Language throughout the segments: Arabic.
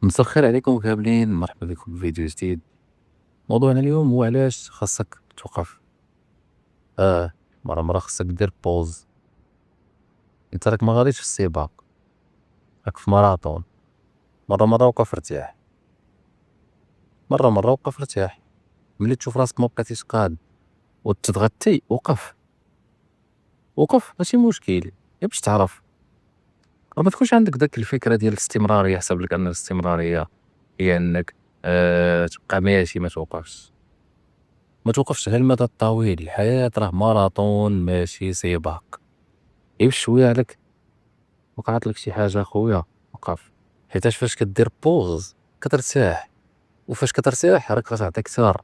مساء الخير عليكم كاملين، مرحبا بكم في فيديو جديد. موضوعنا اليوم هو علاش خاصك توقف. اه مرة خاصك دير بوز. انت راك ما غاديش في السباق، راك في ماراطون. مرة وقف ارتاح، مرة وقف ارتاح. ملي تشوف راسك ما بقيتيش قاد وتتغتي وقف. وقف ماشي مشكل، غير باش تعرف ما تكونش عندك داك الفكرة ديال الاستمرارية. حسب لك ان الاستمرارية هي انك تبقى ماشي ما توقفش. ما توقفش على المدى الطويل، الحياة راه ماراطون ماشي سباق. غير شويه عليك وقعت لك شي حاجه خويا وقف. حيتاش فاش كدير بوز كترتاح، وفاش كترتاح راك غتعطي كثار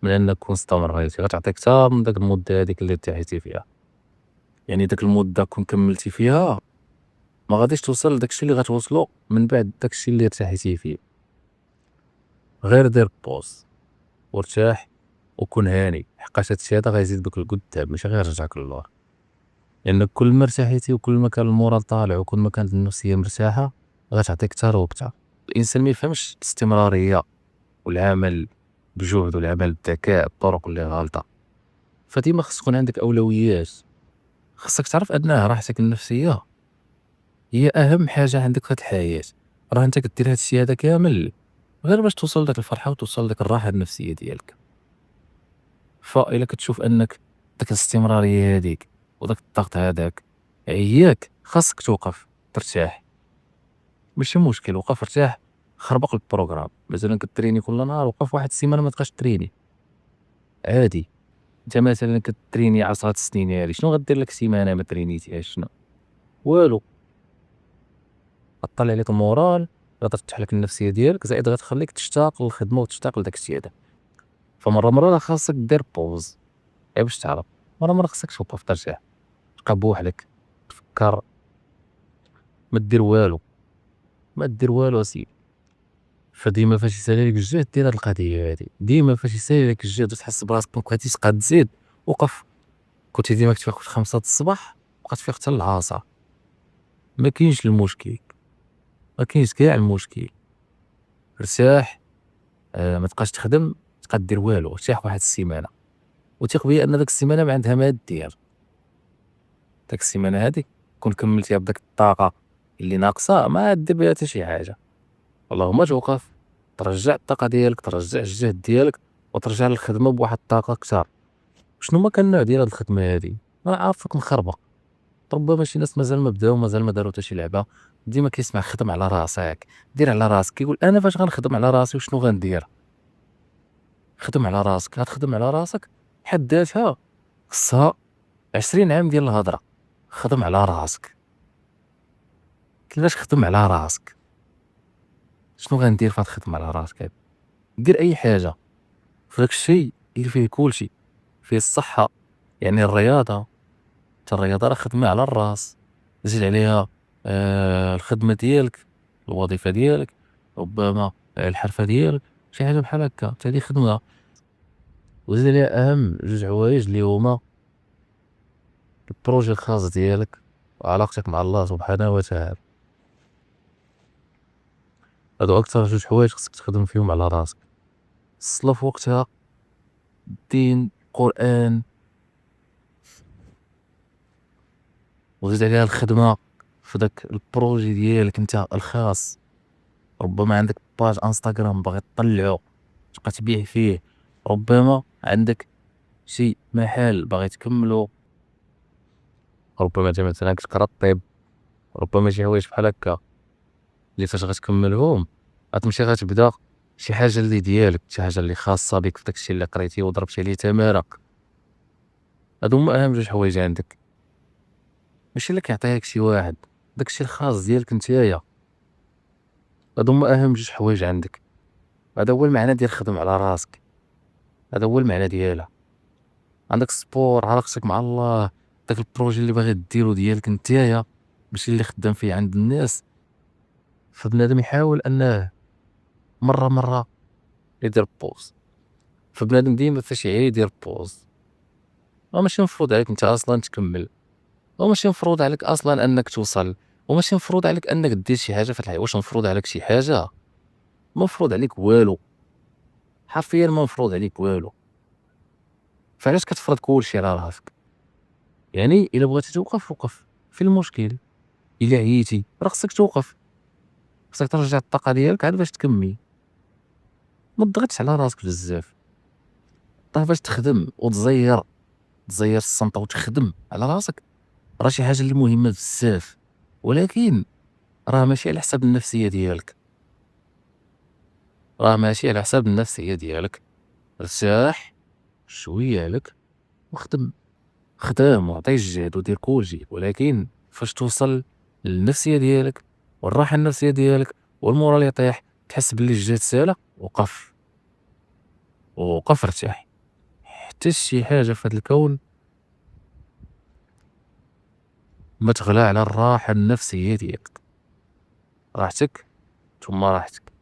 من انك كون استمريتي، غتعطي كثار من داك المده هذيك اللي ارتحيتي فيها. يعني داك المده كون كملتي فيها ما غاديش توصل لداك الشيء اللي غتوصلو من بعد داك الشيء اللي ارتحيتي فيه. غير دير بوز وارتاح وكون هاني، حقاش هادشي هذا غيزيد بك القدام ماشي غير يرجعك للور. لأنك كل ما ارتحيتي وكل ما كان المورال طالع وكل ما كانت النفسية مرتاحة غتعطيك كتر وكتر. الإنسان ما يفهمش الاستمرارية والعمل بجهد والعمل بذكاء بطرق اللي غالطة. فديما خص تكون عندك أولويات، خصك تعرف أنها راحتك النفسية هي أهم حاجة عندك في هاد الحياة. راه أنت كدير هاد الشي هذا كامل غير باش توصل لداك الفرحة وتوصل لداك الراحة النفسية ديالك. فإلا كتشوف أنك داك الاستمرارية هاديك وداك الضغط هذاك عياك، خاصك توقف ترتاح. ماشي مشكل وقف ارتاح، خربق البروغرام. مثلا كتريني كل نهار وقف واحد السيمانه ما تبقاش تريني عادي. انت مثلا كتريني 10 سنين هادي، شنو غدير لك سيمانه ما ترينيتيهاش؟ شنو؟ والو. غطلع عليك المورال، غترتاح لك النفسيه ديالك، زائد غتخليك تشتاق للخدمه وتشتاق لداك الشيء هذا. فمره راه خاصك دير بوز غير باش تعرف. مره خاصك توقف ترتاح، تبقى بوحدك تفكر، ما دير والو، ما دير والو اسيدي. فديما فاش يسالي لك الجهد دير هاد القضيه هادي، ديما فاش يسالي لك الجهد وتحس براسك ما بقيتيش قاد تزيد وقف. كنتي ديما كتفيق في 5 د الصباح بقى تفيق حتى العصا، ما كاينش المشكل، ما كاينش كاع المشكل. ارتاح، ما تبقاش تخدم، تبقى دير والو، ارتاح واحد السيمانه وثيق بيا ان داك السيمانه ما عندها ما دير. داك السيمانه هادي كون كملتيها بداك الطاقه اللي ناقصه ما دير بها حتى شي حاجه. اللهم توقف، ترجع الطاقه ديالك، ترجع الجهد ديالك، وترجع للخدمه بواحد الطاقه كثر. شنو ما كان النوع ديال هاد الخدمه هادي؟ راه عارفك مخربق. ربما شي ناس مازال ما بداو، مازال ما داروا حتى شي لعبه. ديما كيسمع خدم على راسك، دير على راسك، كيقول انا فاش غنخدم على راسي وشنو غندير؟ خدم على راسك، غتخدم على راسك حد ذاتها خصها 20 عام ديال الهضره. خدم على راسك، كيفاش خدم على راسك؟ شنو غندير فهاد الخدمه على راسك هادي؟ دير اي حاجه في داك الشيء اللي فيه كلشي، فيه الصحه. يعني الرياضه، حتى الرياضة راه خدمة على الراس. زيد عليها الخدمة ديالك، الوظيفة ديالك، ربما الحرفة ديالك، شي حاجة بحال هكا حتى هادي خدمة. وزيد عليها أهم جوج حوايج اللي هما البروجي الخاص ديالك وعلاقتك مع الله سبحانه وتعالى. هادو أكتر جوج حوايج خصك تخدم فيهم على راسك. الصلاة في وقتها، الدين، القرآن، وزيد عليها الخدمة في داك البروجي ديالك انت الخاص. ربما عندك باج انستغرام باغي تطلعو تبقى تبيع فيه، ربما عندك شي محل باغي تكملو، ربما انت مثلا كتقرا الطب، ربما شي حوايج بحال هكا اللي فاش غتكملهم غتمشي غتبدا شي حاجه اللي ديالك، شي حاجه اللي خاصه بك في داكشي اللي قريتي وضربتي عليه تمارك. هادو هما اهم جوج حوايج عندك، ماشي اللي كيعطيها لك شي واحد، داكشي الخاص ديالك نتايا. هادو هما اهم جوج حوايج عندك. هذا هو المعنى ديال خدم على راسك، هذا هو المعنى ديالها. عندك السبور، علاقتك مع الله، داك البروجي اللي باغي ديرو ديالك نتايا ماشي اللي خدام فيه عند الناس. فبنادم يحاول انه مره يدير بوز. فبنادم ديما فاش يعي يدير بوز، ماشي مفروض عليك انت اصلا تكمل، وماشي مفروض عليك اصلا انك توصل، وماشي مفروض عليك انك دير شي حاجه في الحياه. واش مفروض عليك شي حاجه؟ مفروض عليك والو، حرفيا ما مفروض عليك والو. فعلاش كتفرض كلشي على راسك؟ يعني الا بغيتي توقف وقف، فين المشكل؟ الا عييتي راه خصك توقف، خصك ترجع الطاقه ديالك عاد باش تكمل. ما تضغطش على راسك بزاف، راه باش تخدم تزير الصنطه وتخدم على راسك، راه شي حاجه اللي مهمه بزاف، ولكن راه ماشي على حساب النفسيه ديالك، راه ماشي على حساب النفسيه ديالك. ارتاح شويه عليك وخدم، خدام وعطيه الجهد ودير كلشي، ولكن فاش توصل للنفسيه ديالك والراحه النفسيه ديالك والمورال يطيح، تحس باللي الجهد سالا، وقف، وقف ارتاح. حتى شي حاجه في هذا الكون ما تغلى على الراحه النفسيه ديالك. راحتك ثم راحتك.